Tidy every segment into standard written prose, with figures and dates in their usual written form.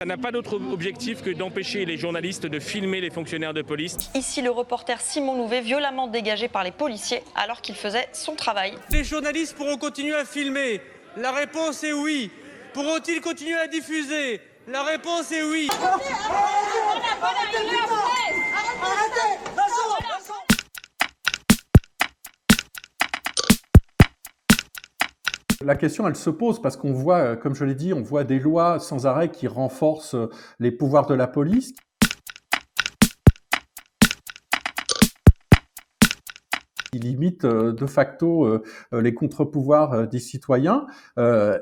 Ça n'a pas d'autre objectif que d'empêcher les journalistes de filmer les fonctionnaires de police. Ici, le reporter Simon Louvet, violemment dégagé par les policiers alors qu'il faisait son travail. Les journalistes pourront continuer à filmer. La réponse est oui. Pourront-ils continuer à diffuser? La réponse est oui. La question, elle se pose parce qu'on voit, comme je l'ai dit, on voit des lois sans arrêt qui renforcent les pouvoirs de la police. Qui limite de facto les contre-pouvoirs des citoyens.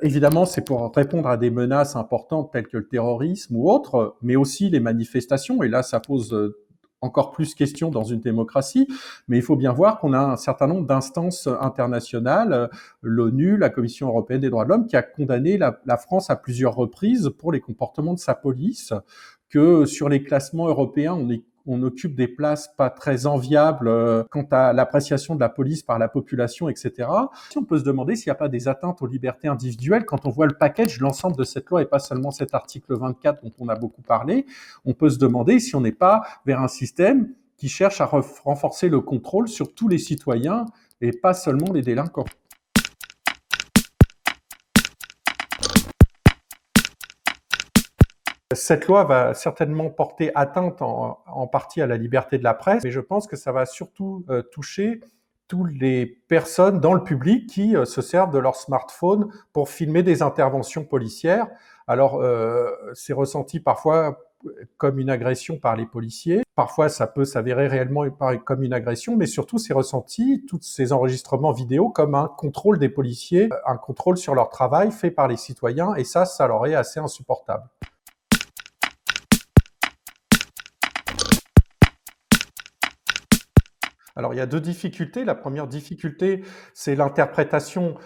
Évidemment, c'est pour répondre à des menaces importantes telles que le terrorisme ou autres, mais aussi les manifestations. Et là, ça pose encore plus question dans une démocratie, mais il faut bien voir qu'on a un certain nombre d'instances internationales, l'ONU, la Commission européenne des droits de l'homme, qui a condamné la France à plusieurs reprises pour les comportements de sa police, que sur les classements européens, on occupe des places pas très enviables quant à l'appréciation de la police par la population, etc. Si on peut se demander s'il n'y a pas des atteintes aux libertés individuelles quand on voit le package, l'ensemble de cette loi et pas seulement cet article 24 dont on a beaucoup parlé, on peut se demander si on n'est pas vers un système qui cherche à renforcer le contrôle sur tous les citoyens et pas seulement les délinquants. Cette loi va certainement porter atteinte en partie à la liberté de la presse, mais je pense que ça va surtout toucher toutes les personnes dans le public qui se servent de leur smartphone pour filmer des interventions policières. Alors, c'est ressenti parfois comme une agression par les policiers. Parfois, ça peut s'avérer réellement comme une agression, mais surtout, c'est ressenti, tous ces enregistrements vidéo, comme un contrôle des policiers, un contrôle sur leur travail fait par les citoyens, et ça leur est assez insupportable. Alors, il y a deux difficultés. La première difficulté, c'est l'interprétation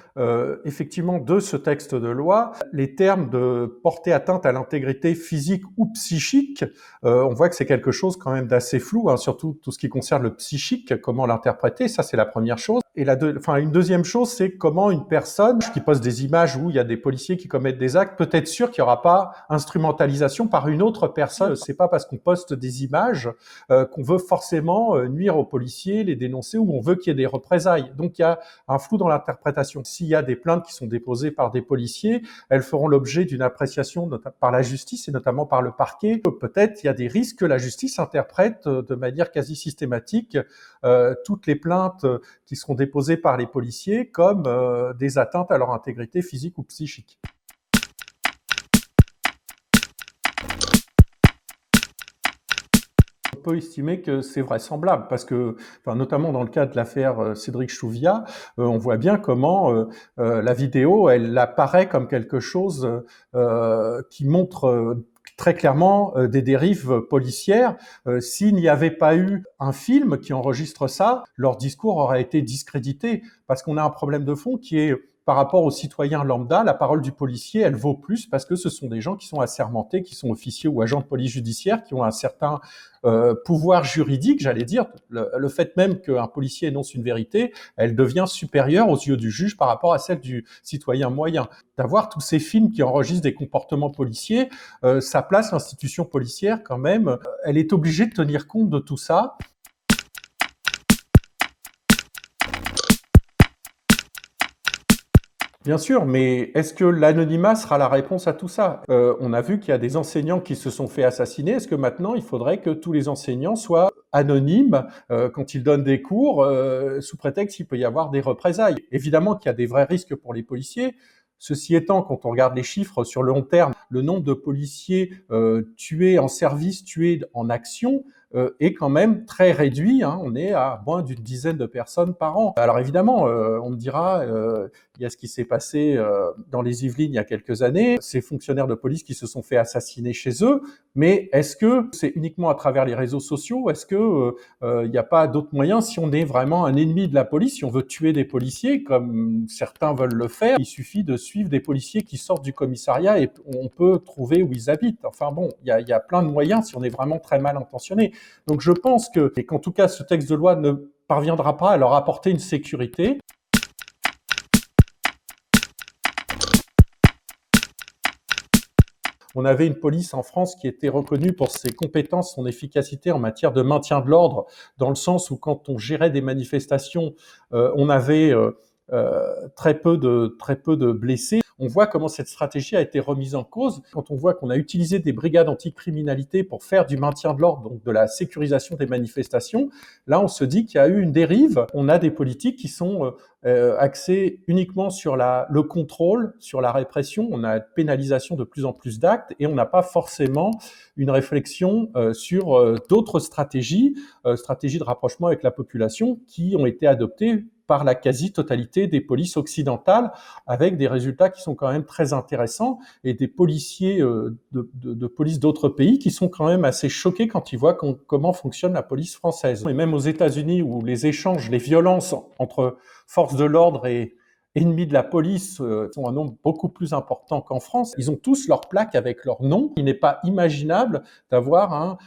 effectivement de ce texte de loi. Les termes de porter atteinte à l'intégrité physique ou psychique, on voit que c'est quelque chose quand même d'assez flou, hein, surtout tout ce qui concerne le psychique, comment l'interpréter, ça c'est la première chose. Et une deuxième chose, c'est comment une personne qui poste des images où il y a des policiers qui commettent des actes peut être sûr qu'il n'y aura pas instrumentalisation par une autre personne. C'est pas parce qu'on poste des images qu'on veut forcément nuire aux policiers, les dénoncer, ou on veut qu'il y ait des représailles. Donc il y a un flou dans l'interprétation. S'il y a des plaintes qui sont déposées par des policiers, elles feront l'objet d'une appréciation par la justice et notamment par le parquet. Peut-être il y a des risques que la justice interprète de manière quasi systématique toutes les plaintes qui seront déposées par les policiers comme des atteintes à leur intégrité physique ou psychique. On peut estimer que c'est vraisemblable parce que, notamment dans le cas de l'affaire Cédric Chouviat, on voit bien comment la vidéo, elle apparaît comme quelque chose qui montre très clairement des dérives policières. S'il n'y avait pas eu un film qui enregistre ça, leur discours aurait été discrédité parce qu'on a un problème de fond qui est par rapport aux citoyens lambda, la parole du policier, elle vaut plus parce que ce sont des gens qui sont assermentés, qui sont officiers ou agents de police judiciaire, qui ont un certain pouvoir juridique, j'allais dire. Le fait même qu'un policier énonce une vérité, elle devient supérieure aux yeux du juge par rapport à celle du citoyen moyen. D'avoir tous ces films qui enregistrent des comportements policiers, ça place l'institution policière quand même, elle est obligée de tenir compte de tout ça. Bien sûr, mais est-ce que l'anonymat sera la réponse à tout ça? On a vu qu'il y a des enseignants qui se sont fait assassiner. Est-ce que maintenant, il faudrait que tous les enseignants soient anonymes quand ils donnent des cours, sous prétexte qu'il peut y avoir des représailles? Évidemment qu'il y a des vrais risques pour les policiers. Ceci étant, quand on regarde les chiffres sur le long terme, le nombre de policiers tués en service, tués en action, est quand même très réduit. Hein. On est à moins d'une dizaine de personnes par an. Alors évidemment, on me dira, il y a ce qui s'est passé dans les Yvelines il y a quelques années, ces fonctionnaires de police qui se sont fait assassiner chez eux, mais est-ce que c'est uniquement à travers les réseaux sociaux? Est-ce que il n'y a pas d'autres moyens si on est vraiment un ennemi de la police, si on veut tuer des policiers, comme certains veulent le faire? Il suffit de suivre des policiers qui sortent du commissariat et on peut trouver où ils habitent. Enfin bon, il y a plein de moyens si on est vraiment très mal intentionné. Donc je pense qu'en tout cas, ce texte de loi ne parviendra pas à leur apporter une sécurité. On avait une police en France qui était reconnue pour ses compétences, son efficacité en matière de maintien de l'ordre, dans le sens où quand on gérait des manifestations, on avait très peu de blessés. On voit comment cette stratégie a été remise en cause quand on voit qu'on a utilisé des brigades anticriminalité pour faire du maintien de l'ordre, donc de la sécurisation des manifestations. Là, on se dit qu'il y a eu une dérive. On a des politiques qui sont axées uniquement sur le contrôle, sur la répression. On a une pénalisation de plus en plus d'actes et on n'a pas forcément une réflexion sur d'autres stratégies de rapprochement avec la population qui ont été adoptées par la quasi-totalité des polices occidentales, avec des résultats qui sont quand même très intéressants, et des policiers de police d'autres pays qui sont quand même assez choqués quand ils voient comment fonctionne la police française. Et même aux États-Unis, où les échanges, les violences entre forces de l'ordre et ennemis de la police sont un nombre beaucoup plus important qu'en France, ils ont tous leur plaque avec leur nom. Il n'est pas imaginable d'avoir un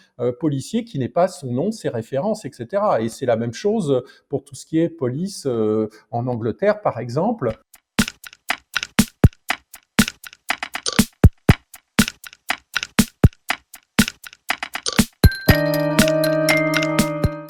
policier qui n'ait pas son nom, ses références, etc. Et c'est la même chose pour tout ce qui est police en Angleterre, par exemple.